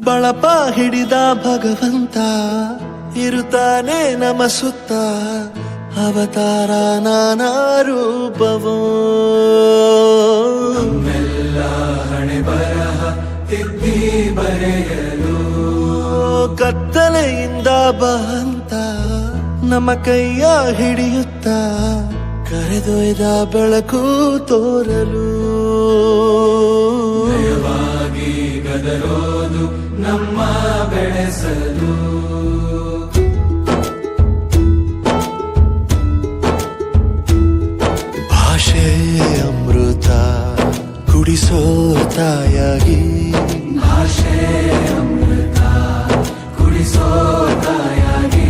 ಬಳಪ ಹಿಡಿದ ಭಗವಂತ ಇರುತ್ತಾನೆ ನಮ ಸುತ್ತ ಅವತಾರ ನಾನಾ ರೂಪವೋ ಹಣೆ ಬರಹ ತಿದ್ದಿ ಬರೆಯಲು ಕತ್ತಲೆಯಿಂದ ಬಂತ ನಮ್ಮ ಕೈಯ ಹಿಡಿಯುತ್ತ ಕರೆದೊಯ್ದ ಬೆಳಕು ತೋರಲು ಭಯವಾಗಿ ಗದರೋದು ನಮ್ಮ ಬೆಳೆಸಲು ಭಾಷೆ ಅಮೃತ ಕುಡಿಸೋ ತಾಯಾಗಿ ಭಾಷೆ ಅಮೃತ ಕುಡಿಸೋ ತಾಯಾಗಿ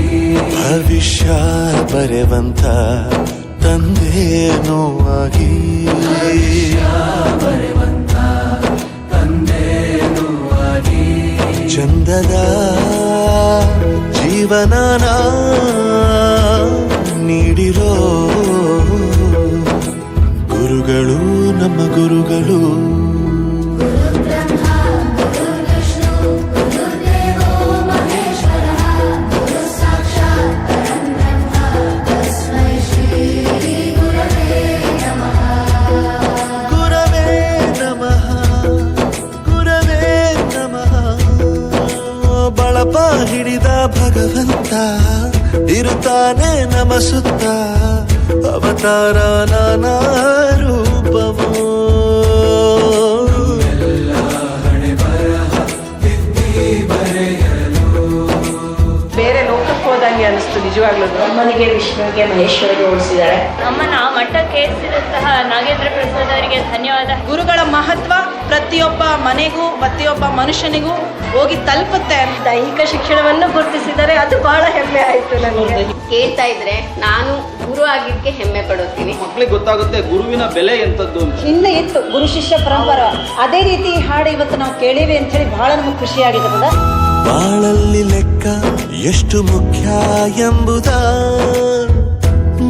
ಭವಿಷ್ಯ ಬರೆವಂತ ತಂದೇನೋ ಆಗಿ ಬರೆವಂತ ತಂದೇನೂ ಆಗಿ ಚಂದದ ಜೀವನನ ನೀಡಿರೋ ಗುರುಗಳು ನಮ್ಮ ಗುರುಗಳು ಬಳಪ ಹಿಡಿದ ಭಗವಂತ ಇರುತ್ತಾನೆ ನಮ ಸುತ್ತ ಅವತಾರ ನಾನಾ ರೂಪವೋ ಹಣೆ ಬರಹ ತಿದ್ದಿ ಬರೆಯಲು ಬೇರೆ ಲೋಕಕ್ಕೆ ಹೋದಂಗೆ ಅನಿಸ್ತು ನಿಜವಾಗ್ಲೂ. ಅಮ್ಮನಿಗೆ ವಿಷ್ಣುವಿಗೆ ಮಹೇಶ್ವರಿಗೆ ಹೋಲಿಸಿದ್ದಾರೆ. ಅಮ್ಮನ ಮಠಕ್ಕೆ ಏರಿಸಿದಂತಹ ನಾಗೇಂದ್ರ ಪ್ರಸಾದ್ ಅವರಿಗೆ ಧನ್ಯವಾದ. ಗುರುಗಳ ಮಹತ್ವ ಪ್ರತಿಯೊಬ್ಬ ಮನೆಗೂ ಪ್ರತಿಯೊಬ್ಬ ಮನುಷ್ಯನಿಗೂ ಹೋಗಿ ತಲುಪುತ್ತೆ. ದೈಹಿಕ ಶಿಕ್ಷಣವನ್ನು ಗುರುತಿಸಿದರೆ ಅದು ಬಹಳ ಹೆಮ್ಮೆ ಆಯ್ತು ನನಗೆ. ಕೇಳ್ತಾ ಇದ್ರೆ ನಾನು ಗುರು ಆಗಿದ್ದಕ್ಕೆ ಹೆಮ್ಮೆ ಪಡುತ್ತೀನಿ. ಮಕ್ಕಳಿಗೆ ಗೊತ್ತಾಗುತ್ತೆ ಗುರುವಿನ ಬೆಲೆ ಎಂತದ್ದು. ಹಿಂದೆ ಇತ್ತು ಗುರು ಶಿಷ್ಯ ಪರಂಪರೆ, ಅದೇ ರೀತಿ ಈ ಹಾಡು ಇವತ್ತು ನಾವು ಕೇಳೀವಿ ಅಂತ ಹೇಳಿ ಬಹಳ ನಮಗೆ ಖುಷಿಯಾಗಿದೆ. ಬಾಳಲ್ಲಿ ಲೆಕ್ಕ ಎಷ್ಟು ಮುಖ್ಯ ಎಂಬುದ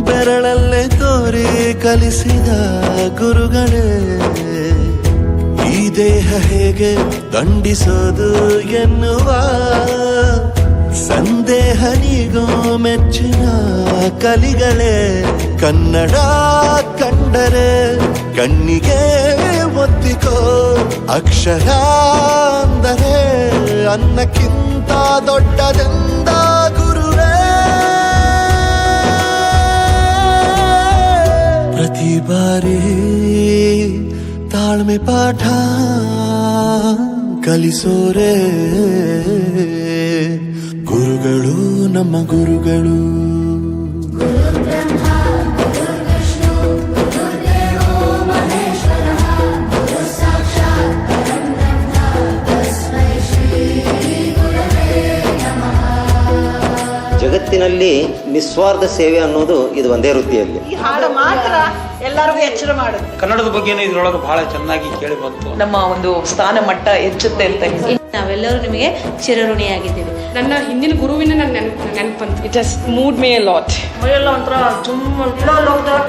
ಬೆರಳಲ್ಲೇ ತೋರಿ ಕಲಿಸಿದ ಗುರುಗಳೇ. ಈ ದೇಹ ಹೇಗೆ ದಂಡಿಸೋದು ಎನ್ನುವ ಸಂದೇಹ ನೀಗೋ ಮೆಚ್ಚಿನ ಕಲಿಗಳೇ. ಕನ್ನಡ ಕಂಡರೆ ಕಣ್ಣಿಗೆ ಒತ್ತಿಕೋ, ಅಕ್ಷರ ಅಂದರೆ ಅನ್ನಕ್ಕಿಂತ ದೊಡ್ಡದೆಂದ ಗುರುವೇ. ಪ್ರತಿ ಬಾರಿ ತಾಳ್ಮೆ ಪಾಠ ಕಲಿಸೋರೆ ಗುರುಗಳು ನಮ್ಮ ಗುರುಗಳು. ಜಗತ್ತಿನಲ್ಲಿ ನಿಸ್ವಾರ್ಥ ಸೇವೆ ಅನ್ನೋದು ಇದು ಒಂದೇ ವೃತ್ತಿಯಲ್ಲಿ. ಈ ಹಾಡು ಮಾತ್ರ ಎಲ್ಲರಿಗೂ ಎಚ್ಚರ ಮಾಡುತ್ತೆ. ಕನ್ನಡದ ಬಗ್ಗೆನೂ ಇದ್ರೊಳಗೆ ಬಹಳ ಚೆನ್ನಾಗಿ ಕೇಳಿ ಬಂತು. ನಮ್ಮ ಒಂದು ಸ್ಥಾನ ಮಟ್ಟ ಹೆಚ್ಚುತ್ತೆ ಅಂತ ನಾವೆಲ್ಲರೂ ನಿಮಗೆ ಚಿರಋಣಿಯಾಗಿದ್ದೀವಿ. ನನ್ನ ಹಿಂದಿನ ಗುರುವಿನ ನನ್ನ ನೆನಪಂತ it has moved me lot. ಮೈಯೆಲ್ಲ ಒಂಥರ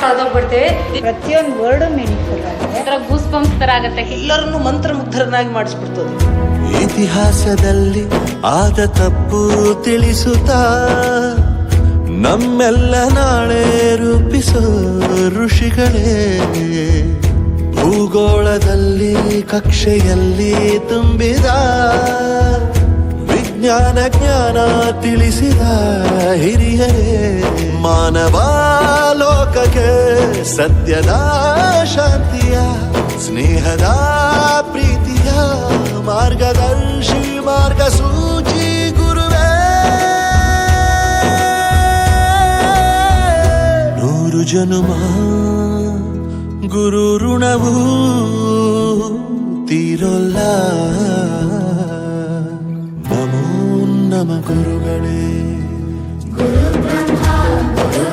ಕಳೆದೋಗ್ಬಿಡ್ತೇವೆ. ಪ್ರತಿಯೊಂದು ವರ್ಡ್ ಮೀನಿಂಗ್ಫುಲ್ ಆಗಿದೆ. ಗೂಸ್ ಬಂಪ್ಸ್ ತರ ಆಗುತ್ತೆ. ಎಲ್ಲರನ್ನು ಮಂತ್ರಮುಗ್ಧರನ್ನಾಗಿ ಮಾಡಿಸ್ಬಿಡ್ತದೆ. ಇತಿಹಾಸದಲ್ಲಿ ಆದ ತಪ್ಪು ತಿಳಿಸುತ್ತಾ ನಮ್ಮೆಲ್ಲ ನಾಳೆ ರೂಪಿಸೋ ಋಷಿಗಳೇ. ಭೂಗೋಳದಲ್ಲಿ ಕಕ್ಷೆಯಲ್ಲಿ ತುಂಬಿದ ವಿಜ್ಞಾನ ಜ್ಞಾನ ತಿಳಿಸಿದ ಹಿರಿಯರೇ. ಮಾನವ ಲೋಕಕ್ಕೆ ಸತ್ಯದ ಶಾಂತಿಯ ಸ್ನೇಹದ ಪ್ರೀತಿಯ ಮಾರ್ಗದರ್ಶಿ ಮಾರ್ಗಸೂಚಿ ಗುರುವೇ. 100 ಜನುಮ ಗುರು ಋಣವು ತೀರೋಲ್ಲ. ನಮೋ ನಮ ಗುರುಗಳೇ. ಗುರು ಬ್ರಹ್ಮ ಗುರು